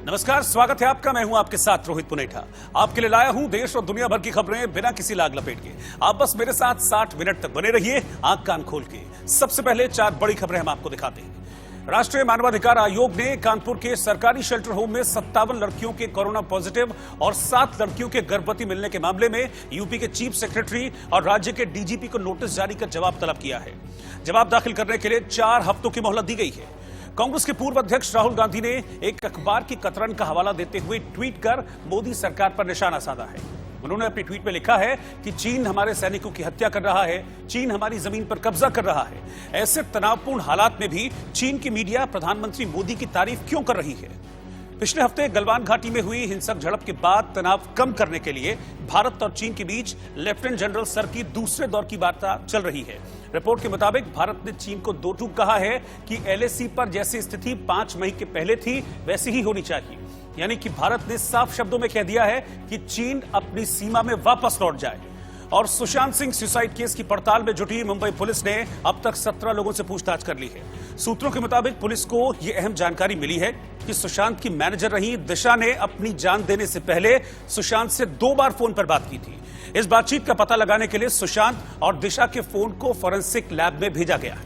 नमस्कार, स्वागत है आपका। मैं हूं आपके साथ रोहित पुनेठा। आपके लिए लाया हूं देश और दुनिया भर की खबरें बिना किसी लाग लपेट के। आप बस मेरे साथ 60 मिनट तक बने रहिए, आंख कान खोल के। सबसे पहले 4 बड़ी खबरें हम आपको दिखाते हैं। राष्ट्रीय मानवाधिकार आयोग ने कानपुर के सरकारी शेल्टर होम में 57 लड़कियों के कोरोना पॉजिटिव और 7 लड़कियों के गर्भवती मिलने के मामले में यूपी के चीफ सेक्रेटरी और राज्य के डीजीपी को नोटिस जारी कर जवाब तलब किया है। जवाब दाखिल करने के लिए 4 हफ्तों की मोहलत दी गई है। कांग्रेस के पूर्व अध्यक्ष राहुल गांधी ने एक अखबार की कतरन का हवाला देते हुए ट्वीट कर मोदी सरकार पर निशाना साधा है। उन्होंने अपनी ट्वीट में लिखा है कि चीन हमारे सैनिकों की हत्या कर रहा है, चीन हमारी जमीन पर कब्जा कर रहा है। ऐसे तनावपूर्ण हालात में भी चीन की मीडिया प्रधानमंत्री मोदी की तारीफ क्यों कर रही है? पिछले हफ्ते गलवान घाटी में हुई हिंसक झड़प के बाद तनाव कम करने के लिए भारत और चीन के बीच लेफ्टिनेंट जनरल स्तर की दूसरे दौर की वार्ता चल रही है। रिपोर्ट के मुताबिक भारत ने चीन को दो टूक कहा है कि एलएसी पर जैसी स्थिति 5 मई के पहले थी वैसी ही होनी चाहिए। यानी कि भारत ने साफ शब्दों में कह दिया है कि चीन अपनी सीमा में वापस लौट जाए। और सुशांत सिंह सुसाइड केस की पड़ताल में जुटी मुंबई पुलिस ने अब तक 17 लोगों से पूछताछ कर ली है। सूत्रों के मुताबिक पुलिस को यह अहम जानकारी मिली है कि सुशांत की मैनेजर रही दिशा ने अपनी जान देने से पहले सुशांत से 2 बार फोन पर बात की थी। इस बातचीत का पता लगाने के लिए सुशांत और दिशा के फोन को फॉरेंसिक लैब में भेजा गया है।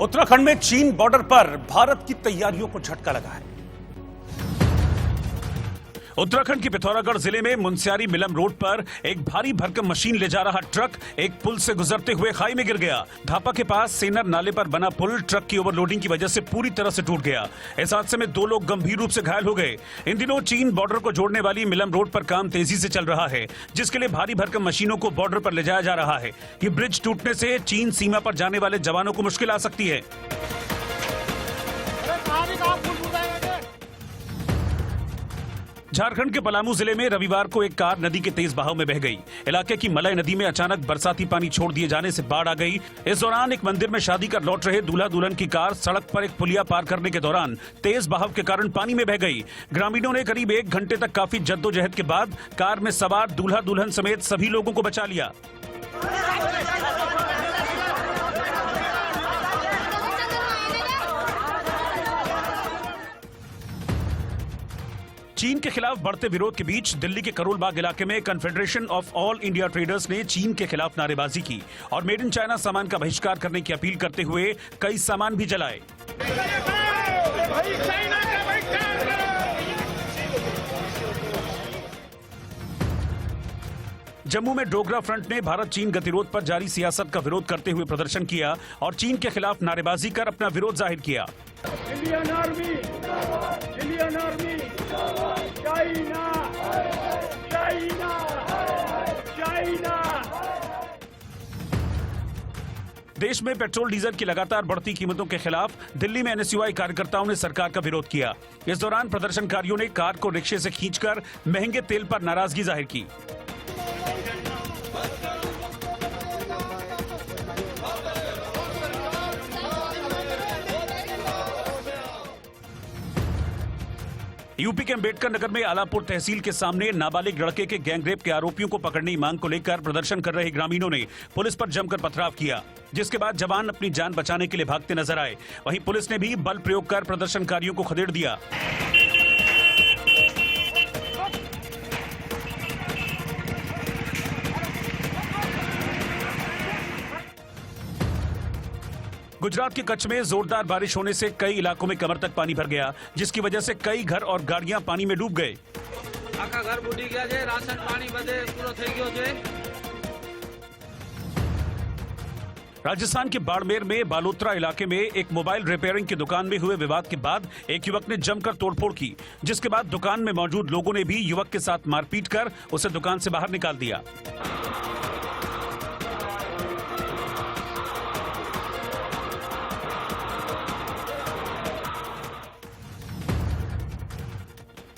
उत्तराखंड में चीन बॉर्डर पर भारत की तैयारियों को झटका लगा है। उत्तराखंड के पिथौरागढ़ जिले में मुनस्यारी मिलम रोड पर एक भारी भरकम मशीन ले जा रहा ट्रक एक पुल से गुजरते हुए खाई में गिर गया। धापा के पास सेनर नाले पर बना पुल ट्रक की ओवरलोडिंग की वजह से पूरी तरह से टूट गया। इस हादसे में 2 लोग गंभीर रूप से घायल हो गए। इन दिनों चीन बॉर्डर को जोड़ने वाली मिलम रोड पर काम तेजी से चल रहा है, जिसके लिए भारी भरकम मशीनों को बॉर्डर पर ले जाया जा रहा है। ये ब्रिज टूटने से चीन सीमा पर जाने वाले जवानों को मुश्किल आ सकती है। झारखंड के पलामू जिले में रविवार को एक कार नदी के तेज बहाव में बह गई। इलाके की मलय नदी में अचानक बरसाती पानी छोड़ दिए जाने से बाढ़ आ गई। इस दौरान एक मंदिर में शादी कर लौट रहे दूल्हा दुल्हन की कार सड़क पर एक पुलिया पार करने के दौरान तेज बहाव के कारण पानी में बह गई। ग्रामीणों ने करीब 1 घंटे तक काफी जद्दोजहद के बाद कार में सवार दूल्हा दुल्हन समेत सभी लोगों को बचा लिया। चीन के खिलाफ बढ़ते विरोध के बीच दिल्ली के करोल बाग इलाके में confederation of all India traders ने चीन के खिलाफ नारेबाजी की और मेड इन चाइना सामान का बहिष्कार करने की अपील करते हुए कई सामान भी जलाए। जम्मू में डोगरा फ्रंट ने भारत चीन गतिरोध पर जारी सियासत का विरोध करते हुए प्रदर्शन किया और चीन के खिलाफ नारेबाजी कर अपना विरोध जाहिर किया। Indian army, China, China, China. देश में पेट्रोल डीजल की लगातार बढ़ती कीमतों के खिलाफ दिल्ली में एनएसयूआई कार्यकर्ताओं ने सरकार का विरोध किया। इस दौरान प्रदर्शनकारियों ने कार को रिक्शे से खींचकर महंगे तेल पर नाराजगी जाहिर की। यूपी के अंबेडकर नगर में आलापुर तहसील के सामने नाबालिग लड़के के गैंगरेप के आरोपियों को पकड़ने की मांग को लेकर प्रदर्शन कर रहे ग्रामीणों ने पुलिस पर जमकर पथराव किया, जिसके बाद जवान अपनी जान बचाने के लिए भागते नजर आए। वहीं पुलिस ने भी बल प्रयोग कर प्रदर्शनकारियों को खदेड़ दिया। गुजरात के कच्छ में जोरदार बारिश होने से कई इलाकों में कमर तक पानी भर गया, जिसकी वजह से कई घर और गाड़ियां पानी में डूब गए। आखा घर बूटी गया है, राशन पानी बदे पूरा થઈ ગયો છે। राजस्थान के बाड़मेर में बालोतरा इलाके में एक मोबाइल रिपेयरिंग की दुकान में हुए विवाद के बाद एक युवक ने जमकर तोड़फोड़ की, जिसके बाद दुकान में मौजूद लोगों ने भी युवक के साथ मारपीट कर उसे दुकान से बाहर निकाल दिया।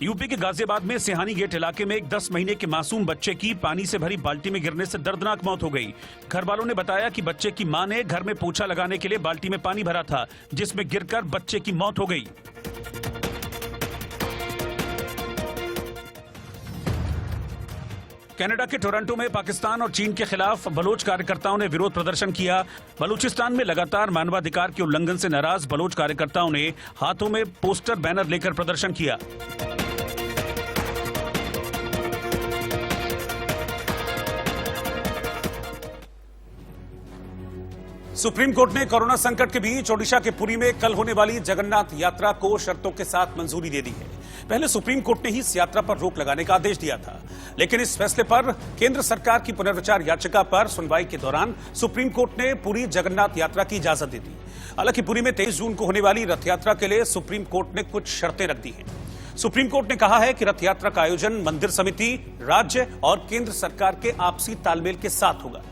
यूपी के गाजियाबाद में सिहानी गेट इलाके में एक 10 महीने के मासूम बच्चे की पानी से भरी बाल्टी में गिरने से दर्दनाक मौत हो गई। घर वालों ने बताया कि बच्चे की मां ने घर में पोछा लगाने के लिए बाल्टी में पानी भरा था, जिसमें गिरकर बच्चे की मौत हो गई। कनाडा के टोरंटो में पाकिस्तान और चीन के खिलाफ बलोच कार्यकर्ताओं ने विरोध प्रदर्शन किया। बलूचिस्तान में लगातार मानवाधिकार के उल्लंघन से नाराज बलोच कार्यकर्ताओं ने हाथों में पोस्टर बैनर लेकर प्रदर्शन किया। सुप्रीम कोर्ट ने कोरोना संकट के बीच ओडिशा के पुरी में कल होने वाली जगन्नाथ यात्रा को शर्तों के साथ मंजूरी दे दी है। पहले सुप्रीम कोर्ट ने ही इस यात्रा पर रोक लगाने का आदेश दिया था, लेकिन इस फैसले पर केंद्र सरकार की पुनर्विचार याचिका पर सुनवाई के दौरान सुप्रीम कोर्ट ने पुरी जगन्नाथ यात्रा की इजाजत दे दी। हालांकि पुरी में 23 जून को होने वाली रथ यात्रा के लिए सुप्रीम कोर्ट ने कुछ शर्तें रख दी हैं। सुप्रीम कोर्ट ने कहा है कि रथ यात्रा का आयोजन मंदिर समिति, राज्य और केंद्र सरकार के आपसी तालमेल के साथ होगा।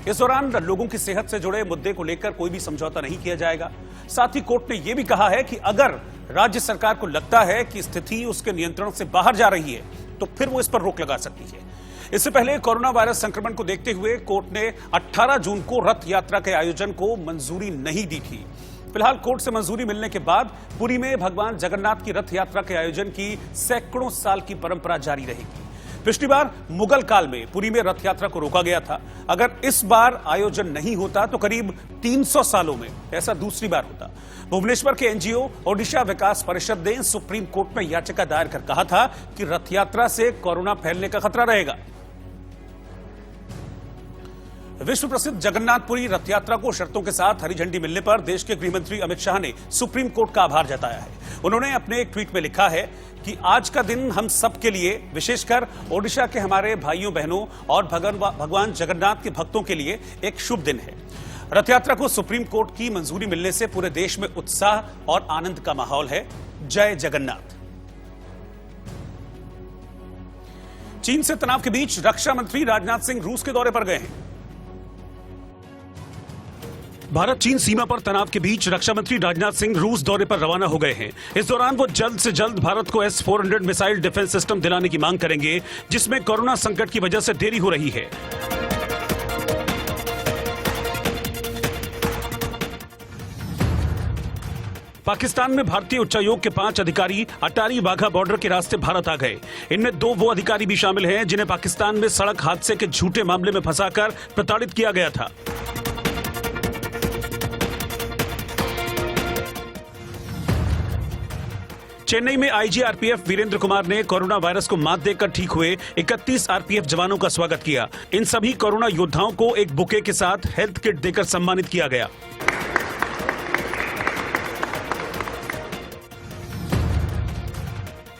इस दौरान लोगों की सेहत से जुड़े मुद्दे को लेकर कोई भी समझौता नहीं किया जाएगा। साथ ही कोर्ट ने यह भी कहा है कि अगर राज्य सरकार को लगता है कि स्थिति उसके नियंत्रण से बाहर जा रही है तो फिर वो इस पर रोक लगा सकती है। इससे पहले कोरोना वायरस संक्रमण को देखते हुए कोर्ट ने 18 जून को रथ यात्रा के आयोजन को मंजूरी नहीं दी थी। फिलहाल कोर्ट से मंजूरी मिलने के बाद पुरी में भगवान जगन्नाथ की रथ यात्रा के आयोजन की सैकड़ों साल की परंपरा जारी रहेगी। पिछली बार मुगल काल में पुरी में रथ यात्रा को रोका गया था। अगर इस बार आयोजन नहीं होता तो करीब 300 सालों में ऐसा दूसरी बार होता। भुवनेश्वर के एनजीओ ओडिशा विकास परिषद ने सुप्रीम कोर्ट में याचिका दायर कर कहा था कि रथ यात्रा से कोरोना फैलने का खतरा रहेगा। विश्व प्रसिद्ध जगन्नाथपुरी रथ यात्रा को शर्तों के साथ हरी झंडी मिलने पर देश के गृह मंत्री अमित शाह ने सुप्रीम कोर्ट का आभार जताया है। उन्होंने अपने एक ट्वीट में लिखा है कि आज का दिन हम सब के लिए, विशेषकर ओडिशा के हमारे भाइयों बहनों और भगवान जगन्नाथ के भक्तों के लिए एक शुभ दिन है। रथ यात्रा को सुप्रीम कोर्ट की मंजूरी मिलने से पूरे देश में उत्साह और आनंद का माहौल है। जय जगन्नाथ। चीन से तनाव के बीच रक्षा मंत्री राजनाथ सिंह रूस के दौरे पर गए हैं। भारत चीन सीमा पर तनाव के बीच रक्षा मंत्री राजनाथ सिंह रूस दौरे पर रवाना हो गए हैं। इस दौरान वो जल्द से जल्द भारत को S-400 मिसाइल डिफेंस सिस्टम दिलाने की मांग करेंगे, जिसमें कोरोना संकट की वजह से देरी हो रही है। पाकिस्तान में भारतीय उच्चायोग के 5 अधिकारी अटारी वाघा बॉर्डर के रास्ते भारत आ गए। इनमें 2 वो अधिकारी भी शामिल हैं जिन्हें पाकिस्तान में सड़क हादसे के झूठे मामले में फंसाकर प्रताड़ित किया गया था। चेन्नई में आईजी आरपीएफ वीरेंद्र कुमार ने कोरोना वायरस को मात देकर ठीक हुए 31 आरपीएफ जवानों का स्वागत किया। इन सभी कोरोना योद्धाओं को एक बुके के साथ हेल्थ किट देकर सम्मानित किया गया।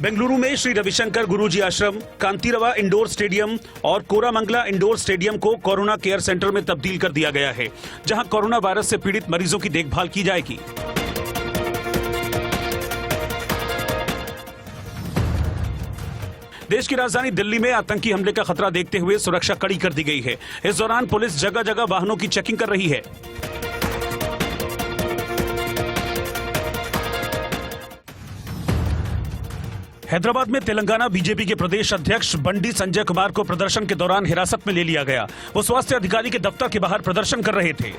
बेंगलुरु में श्री रविशंकर गुरुजी आश्रम, कांतिरवा इंडोर स्टेडियम और कोरामंगला इंडोर स्टेडियम को कोरोना केयर सेंटर में तब्दील कर दिया गया है, जहां कोरोना वायरस से पीड़ित मरीजों की देखभाल की जाएगी। देश की राजधानी दिल्ली में आतंकी हमले का खतरा देखते हुए सुरक्षा कड़ी कर दी गई है। इस दौरान पुलिस जगह जगह वाहनों की चेकिंग कर रही है। हैदराबाद में तेलंगाना बीजेपी के प्रदेश अध्यक्ष बंडी संजय कुमार को प्रदर्शन के दौरान हिरासत में ले लिया गया। वो स्वास्थ्य अधिकारी के दफ्तर के बाहर प्रदर्शन कर रहे थे।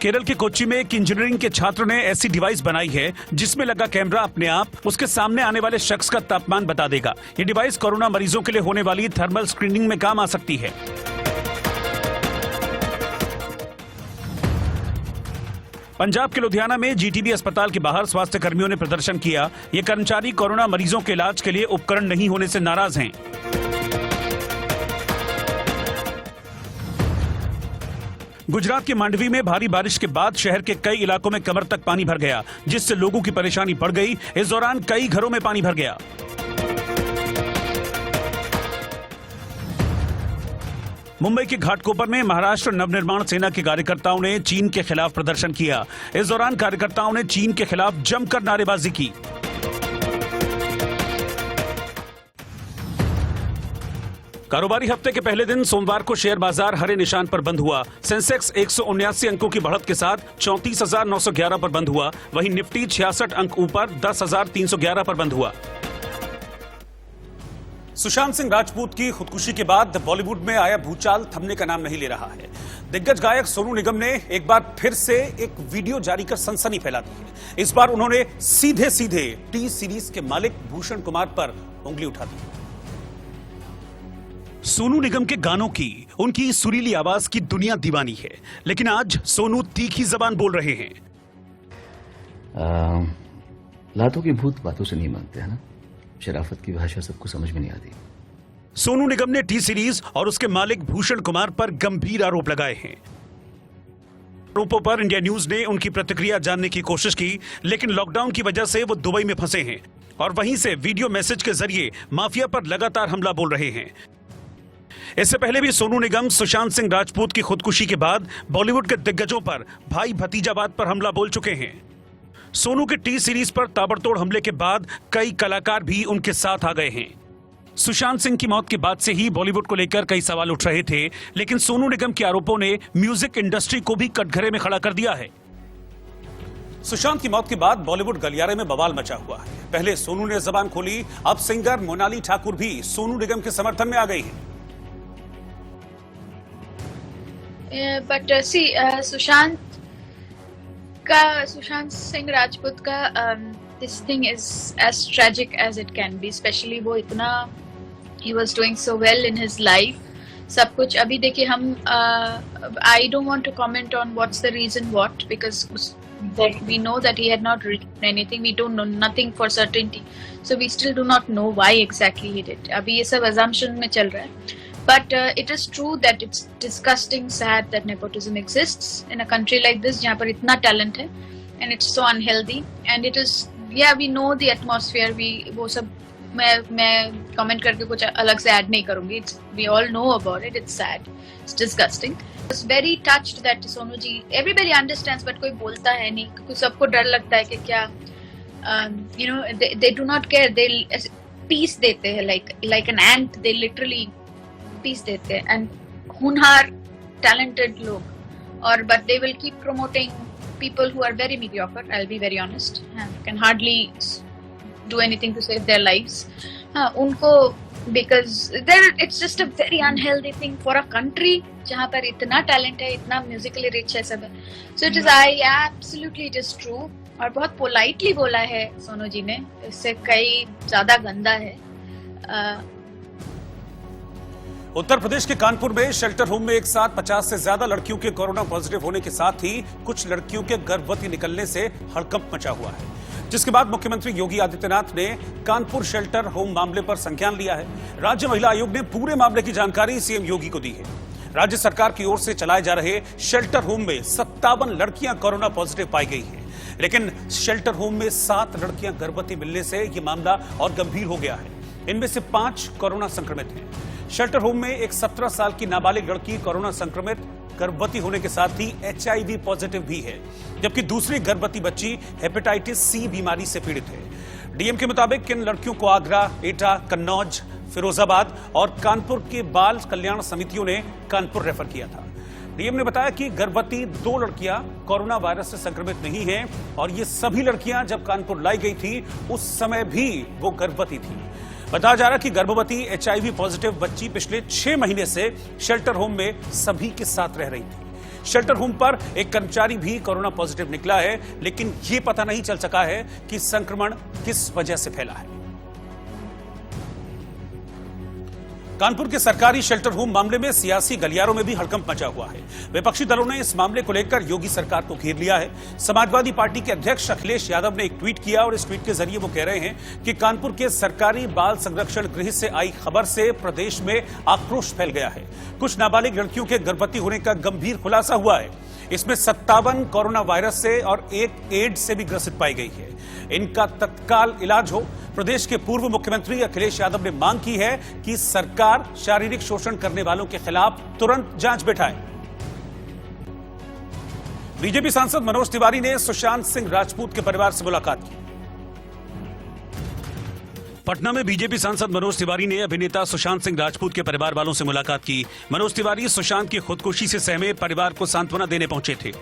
केरल के कोच्चि में एक इंजीनियरिंग के छात्र ने ऐसी डिवाइस बनाई है जिसमें लगा कैमरा अपने आप उसके सामने आने वाले शख्स का तापमान बता देगा। ये डिवाइस कोरोना मरीजों के लिए होने वाली थर्मल स्क्रीनिंग में काम आ सकती है। पंजाब के लुधियाना में जीटीबी अस्पताल के बाहर स्वास्थ्य कर्मियों ने प्रदर्शन किया। ये कर्मचारी कोरोना मरीजों के इलाज के लिए उपकरण नहीं होने से नाराज हैं। गुजरात के मांडवी में भारी बारिश के बाद शहर के कई इलाकों में कमर तक पानी भर गया, जिससे लोगों की परेशानी बढ़ गई। इस दौरान कई घरों में पानी भर गया। मुंबई के घाटकोपर में महाराष्ट्र नवनिर्माण सेना के कार्यकर्ताओं ने चीन के खिलाफ प्रदर्शन किया। इस दौरान कार्यकर्ताओं ने चीन के खिलाफ जमकर नारेबाजी की। कारोबारी हफ्ते के पहले दिन सोमवार को शेयर बाजार हरे निशान पर बंद हुआ। सेंसेक्स 179 अंकों की बढ़त के साथ 34,911 पर बंद हुआ। वहीं निफ्टी 66 अंक ऊपर 10,311 पर बंद हुआ। सुशांत सिंह राजपूत की खुदकुशी के बाद बॉलीवुड में आया भूचाल थमने का नाम नहीं ले रहा है। दिग्गज गायक सोनू निगम ने एक बार फिर से एक वीडियो जारी कर सनसनी फैला दी है। इस बार उन्होंने सीधे सीधे टी सीरीज के मालिक भूषण कुमार पर उंगली उठा दी। सोनू निगम के गानों की उनकी सुरीली आवाज की दुनिया दीवानी है, लेकिन आज सोनू तीखी जबान बोल रहे हैं। लातों की भूत बातों से नहीं मानते हैं ना। शराफत की भाषा सबको समझ में नहीं आती। सोनू निगम ने टी सीरीज और उसके मालिक भूषण कुमार पर गंभीर आरोप लगाए हैं। आरोपों पर इंडिया न्यूज ने उनकी प्रतिक्रिया जानने की कोशिश की, लेकिन लॉकडाउन की वजह से वो दुबई में फंसे हैं और वहीं से वीडियो मैसेज के जरिए माफिया पर लगातार हमला बोल रहे हैं। इससे पहले भी सोनू निगम सुशांत सिंह राजपूत की खुदकुशी के बाद बॉलीवुड के दिग्गजों पर भाई भतीजावाद पर हमला बोल चुके हैं। सोनू के टी सीरीज पर ताबड़तोड़ हमले के बाद कई कलाकार भी उनके साथ आ गए हैं। सुशांत सिंह की मौत के बाद से ही बॉलीवुड को लेकर कई सवाल उठ रहे थे, लेकिन सोनू निगम के आरोपों ने म्यूजिक इंडस्ट्री को भी कटघरे में खड़ा कर दिया है। सुशांत की मौत के बाद बॉलीवुड गलियारे में बवाल मचा हुआ है। पहले सोनू ने जबान खोली, अब सिंगर मोनाली ठाकुर भी सोनू निगम के समर्थन में आ गई है। सुशांत सिंह राजपूत का this thing is as tragic as it can be, especially वो इतना he was doing so well in his life, सब कुछ। अभी देखिए हम I don't want to comment on what's the reason what, because we know that he had not written anything, we don't know nothing for certainty, so we still do not know why exactly he did. अभी ये सब assumption में चल रहा है। But it is true that it's disgusting, sad that nepotism exists in a country like this, जहाँ पर इतना talent है, and it's so unhealthy. And it is, yeah, we know the atmosphere. वो सब मैं comment करके कुछ अलग से add नहीं करूँगी. We all know about it. It's sad. It's disgusting. I was very touched that Sonu ji, everybody understands, but कोई बोलता है नहीं, क्योंकि सबको डर लगता है कि क्या, you know, they do not care. They peace देते हैं, like an ant. They literally पीस देते हैं, एंड हुनहार टैलेंटेड लोग, और but they will keep promoting people who are very mediocre, I will be very honest, can hardly do anything to save their lives. उनको because their it's just a very unhealthy thing for a country जहाँ पर इतना talent है, इतना Musically rich है सब है। So it is absolutely it is true, और बहुत पोलाइटली बोला है सोनू जी ने, इससे कई ज्यादा गंदा है। उत्तर प्रदेश के कानपुर में शेल्टर होम में एक साथ 50 से ज्यादा लड़कियों के कोरोना पॉजिटिव होने के साथ ही कुछ लड़कियों के गर्भवती निकलने से हड़कंप मचा हुआ है, जिसके बाद मुख्यमंत्री योगी आदित्यनाथ ने कानपुर शेल्टर होम मामले पर संज्ञान लिया है। राज्य महिला आयोग ने पूरे मामले की जानकारी सीएम योगी को दी है। राज्य सरकार की ओर से चलाए जा रहे शेल्टर होम में 57 लड़कियां कोरोना पॉजिटिव पाई गई है, लेकिन शेल्टर होम में 7 लड़कियां गर्भवती मिलने से यह मामला और गंभीर हो गया है। इनमें से 5 कोरोना संक्रमित हैं। शेल्टर होम में एक 17 साल की नाबालिग लड़की कोरोना संक्रमित गर्भवती होने के साथ ही HIV पॉजिटिव भी है, जबकि दूसरी गर्भवती बच्ची हेपेटाइटिस C बीमारी से पीड़ित है। डीएम के मुताबिक इन लड़कियों को आगरा, एटा, कन्नौज, फिरोजाबाद और कानपुर के बाल कल्याण समितियों ने कानपुर रेफर किया था। डीएम ने बताया कि गर्भवती 2 लड़कियां कोरोना वायरस से संक्रमित नहीं हैं, और ये सभी लड़कियां जब कानपुर लाई गई थी उस समय भी वो गर्भवती थी। बताया जा रहा कि गर्भवती HIV पॉजिटिव बच्ची पिछले 6 महीने से शेल्टर होम में सभी के साथ रह रही थी। शेल्टर होम पर एक कर्मचारी भी कोरोना पॉजिटिव निकला है, लेकिन ये पता नहीं चल सका है कि संक्रमण किस वजह से फैला है। कानपुर के सरकारी शेल्टर होम मामले में सियासी गलियारों में भी हड़कंप मचा हुआ है। विपक्षी दलों ने इस मामले को लेकर योगी सरकार को घेर लिया है। समाजवादी पार्टी के अध्यक्ष अखिलेश यादव ने एक ट्वीट किया, और इस ट्वीट के जरिए वो कह रहे हैं कि कानपुर के सरकारी बाल संरक्षण गृह से आई खबर से प्रदेश में आक्रोश फैल गया है। कुछ नाबालिग लड़कियों के गर्भवती होने का गंभीर खुलासा हुआ है। इसमें 57 कोरोना वायरस से और 1 एड्स से भी ग्रसित पाई गई है। इनका तत्काल इलाज हो। प्रदेश के पूर्व मुख्यमंत्री अखिलेश यादव ने मांग की है कि सरकार शारीरिक शोषण करने वालों के खिलाफ तुरंत जांच बैठाए। बीजेपी सांसद मनोज तिवारी ने सुशांत सिंह राजपूत के परिवार से मुलाकात की। पटना में बीजेपी सांसद मनोज तिवारी ने अभिनेता सुशांत सिंह राजपूत के परिवार वालों से मुलाकात की। मनोज तिवारी सुशांत की खुदकुशी से सहमे परिवार को सांत्वना देने पहुंचे थे।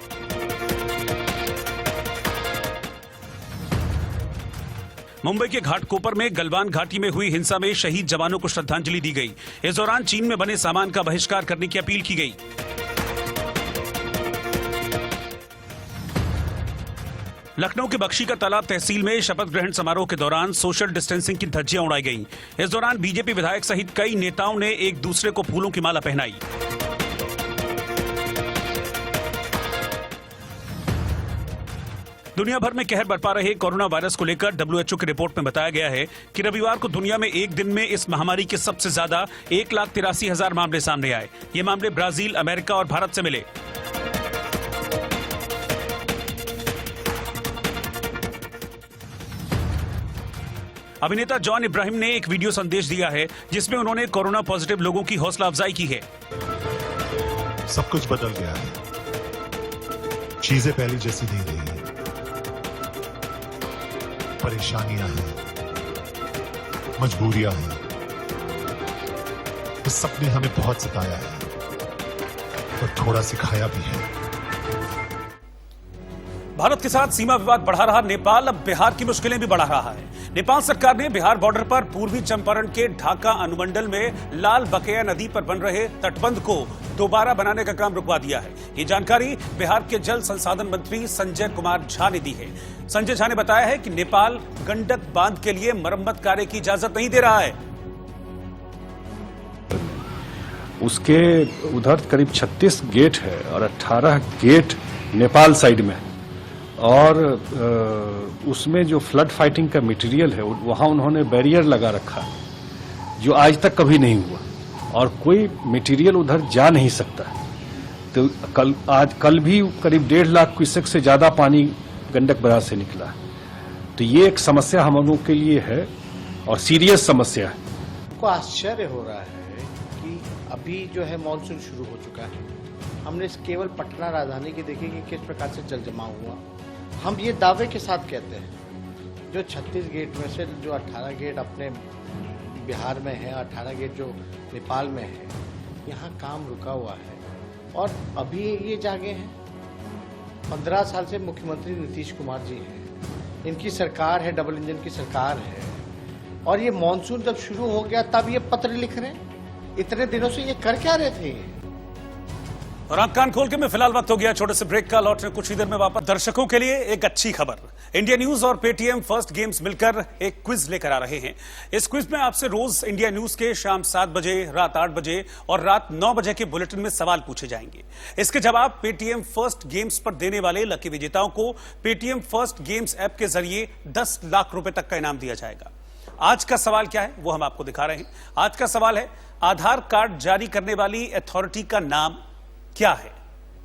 मुंबई के घाटकोपर में गलवान घाटी में हुई हिंसा में शहीद जवानों को श्रद्धांजलि दी गई। इस दौरान चीन में बने सामान का बहिष्कार करने की अपील की गई। लखनऊ के बख्शी का तालाब तहसील में शपथ ग्रहण समारोह के दौरान सोशल डिस्टेंसिंग की धज्जियां उड़ाई गईं। इस दौरान बीजेपी विधायक सहित कई नेताओं ने एक दूसरे को फूलों की माला पहनाई। दुनिया भर में कहर बरपा रहे कोरोना वायरस को लेकर WHO की रिपोर्ट में बताया गया है कि रविवार को दुनिया में एक दिन में इस महामारी के सबसे ज्यादा 1,83,000 मामले सामने आए। ये मामले ब्राजील, अमेरिका और भारत से मिले। अभिनेता जॉन इब्राहिम ने एक वीडियो संदेश दिया है जिसमें उन्होंने कोरोना पॉजिटिव लोगों की हौसला अफजाई की है। सब कुछ बदल गया है, चीजें पहले जैसी नहीं रही है, परेशानियां हैं, मजबूरियां हैं, इस सब ने हमें बहुत सताया है और थोड़ा सिखाया भी है। भारत के साथ सीमा विवाद बढ़ा रहा नेपाल अब बिहार की मुश्किलें भी बढ़ा रहा है। नेपाल सरकार ने बिहार बॉर्डर पर पूर्वी चंपारण के ढाका अनुमंडल में लाल बकेया नदी पर बन रहे तटबंध को दोबारा बनाने का काम रुकवा दिया है। ये जानकारी बिहार के जल संसाधन मंत्री संजय कुमार झा ने दी है। संजय झा ने बताया है कि नेपाल गंडक बांध के लिए मरम्मत कार्य की इजाजत नहीं दे रहा है। उसके उधर करीब 36 गेट है और 18 गेट नेपाल साइड में, और उसमें जो फ्लड फाइटिंग का मटेरियल है वहां उन्होंने बैरियर लगा रखा जो आज तक कभी नहीं हुआ, और कोई मटेरियल उधर जा नहीं सकता। तो कल भी करीब 1.5 लाख क्यूसेक से ज्यादा पानी गंडक बराज से निकला। तो ये एक समस्या हम लोगों के लिए है और सीरियस समस्या है। को आश्चर्य हो रहा है कि अभी जो है मानसून शुरू हो चुका है। हमने केवल पटना राजधानी की देखी कि किस प्रकार से जल जमाव हुआ। हम ये दावे के साथ कहते हैं जो 36 गेट में से जो 18 गेट अपने बिहार में है, 18 गेट जो नेपाल में है, यहाँ काम रुका हुआ है और अभी ये जागे हैं। 15 साल से मुख्यमंत्री नीतीश कुमार जी हैं, इनकी सरकार है, डबल इंजन की सरकार है, और ये मानसून जब शुरू हो गया तब ये पत्र लिख रहे हैं। इतने दिनों से ये कर क्या रहे थे? और आंख कान खोल के मैं फिलहाल वक्त हो गया छोटे से ब्रेक का, लौटने कुछ ही देर में वापस। दर्शकों के लिए एक अच्छी खबर, इंडिया न्यूज और पेटीएम फर्स्ट गेम्स मिलकर एक क्विज लेकर आ रहे हैं। इस क्विज में आपसे रोज इंडिया न्यूज के शाम 7 बजे, रात 8 बजे और रात 9 बजे के बुलेटिन में सवाल पूछे जाएंगे। इसके जवाब पेटीएम फर्स्ट गेम्स पर देने वाले लकी विजेताओं को पेटीएम फर्स्ट गेम्स ऐप के जरिए 10 लाख रुपए तक का इनाम दिया जाएगा। आज का सवाल क्या है वो हम आपको दिखा रहे हैं। आज का सवाल है, आधार कार्ड जारी करने वाली अथॉरिटी का नाम क्या है?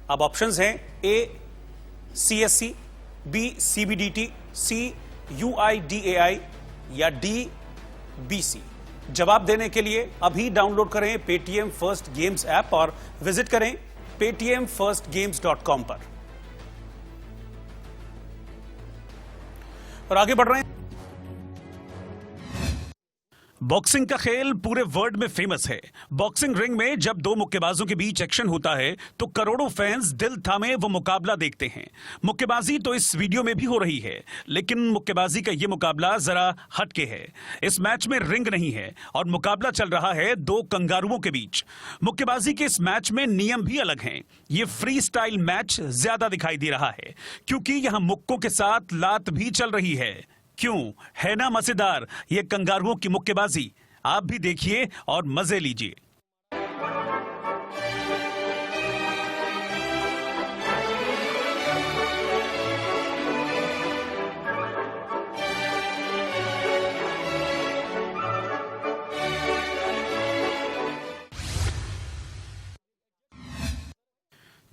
अब ऑप्शंस हैं ए CSC, B CBDT, C UIDAI या D BC। जवाब देने के लिए अभी डाउनलोड करें पेटीएम फर्स्ट गेम्स ऐप और विजिट करें paytmfirstgames.com पर। और आगे बढ़ रहे हैं। बॉक्सिंग का खेल पूरे वर्ल्ड में फेमस है। बॉक्सिंग रिंग में जब दो मुक्केबाजों के बीच एक्शन होता है तो करोड़ों फैंस दिल थामे वो मुकाबला देखते हैं। मुक्केबाजी तो इस वीडियो में भी हो रही है, लेकिन मुक्केबाजी का ये मुकाबला जरा हटके है। इस मैच में रिंग नहीं है और मुकाबला चल रहा है दो कंगारुओं के बीच। मुक्केबाजी के इस मैच में नियम भी अलग हैं। ये फ्री स्टाइल मैच ज्यादा दिखाई दे रहा है क्योंकि यहां मुक्कों के साथ लात भी चल रही है। क्यों है ना मजेदार ये कंगारुओं की मुक्केबाजी? आप भी देखिए और मजे लीजिए।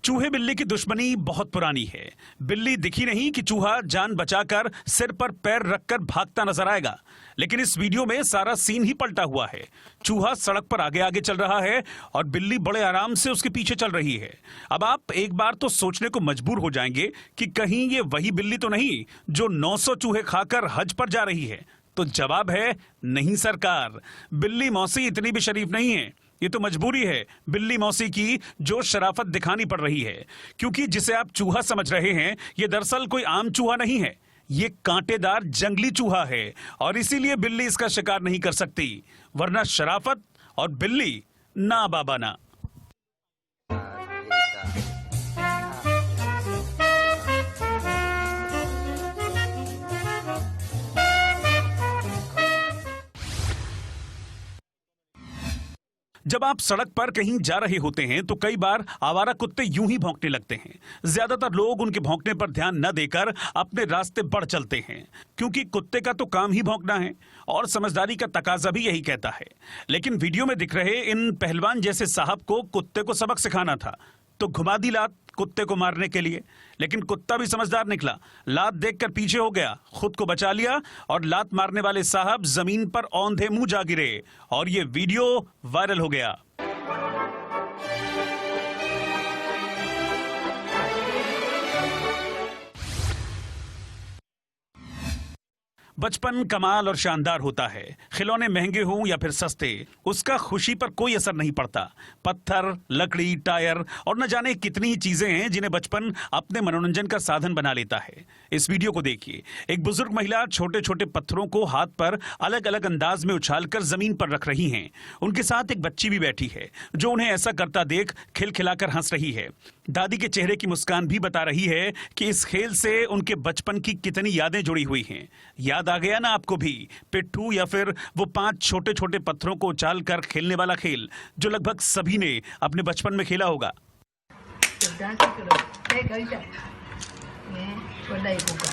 चूहे बिल्ली की दुश्मनी बहुत पुरानी है। बिल्ली दिखी नहीं कि चूहा जान बचाकर सिर पर पैर रखकर भागता नजर आएगा, लेकिन इस वीडियो में सारा सीन ही पलटा हुआ है। चूहा सड़क पर आगे आगे चल रहा है और बिल्ली बड़े आराम से उसके पीछे चल रही है। अब आप एक बार तो सोचने को मजबूर हो जाएंगे कि कहीं ये वही बिल्ली तो नहीं जो 900 चूहे खाकर हज पर जा रही है। तो जवाब है नहीं सरकार, बिल्ली मौसी इतनी भी शरीफ नहीं है। ये तो मजबूरी है बिल्ली मौसी की जो शराफत दिखानी पड़ रही है, क्योंकि जिसे आप चूहा समझ रहे हैं ये दरअसल कोई आम चूहा नहीं है। ये कांटेदार जंगली चूहा है और इसीलिए बिल्ली इसका शिकार नहीं कर सकती, वरना शराफत और बिल्ली ना बाबा ना। जब आप सड़क पर कहीं जा रहे होते हैं तो कई बार आवारा कुत्ते यूं ही भौंकने लगते हैं। ज्यादातर लोग उनके भौंकने पर ध्यान न देकर अपने रास्ते बढ़ चलते हैं, क्योंकि कुत्ते का तो काम ही भौंकना है और समझदारी का तकाजा भी यही कहता है। लेकिन वीडियो में दिख रहे इन पहलवान जैसे साहब को कुत्ते को सबक सिखाना था, तो घुमा दी लात कुत्ते को मारने के लिए। लेकिन कुत्ता भी समझदार निकला, लात देखकर पीछे हो गया, खुद को बचा लिया और लात मारने वाले साहब जमीन पर औंधे मुंह जा गिरे और ये वीडियो वायरल हो गया। बचपन कमाल और शानदार होता है। खिलौने महंगे हों या फिर सस्ते, उसका खुशी पर कोई असर नहीं पड़ता। पत्थर, लकड़ी, टायर और न जाने कितनी ही चीजें हैं जिन्हें बचपन अपने मनोरंजन का साधन बना लेता है। इस वीडियो को देखिए। एक बुजुर्ग महिला छोटे छोटे पत्थरों को हाथ पर अलग अलग अंदाज में उछालकर जमीन पर रख रही हैं। उनके साथ एक बच्ची भी बैठी है जो उन्हें ऐसा करता देख खिलखिलाकर हंस रही है। दादी के चेहरे की मुस्कान भी बता रही है कि इस खेल से उनके बचपन की कितनी यादें जुड़ी हुई हैं। याद आ गया ना आपको भी पिट्ठू या फिर वो 5 छोटे छोटे पत्थरों को उछाल कर खेलने वाला खेल जो लगभग सभी ने अपने बचपन में खेला होगा। 네, 원래 이거가.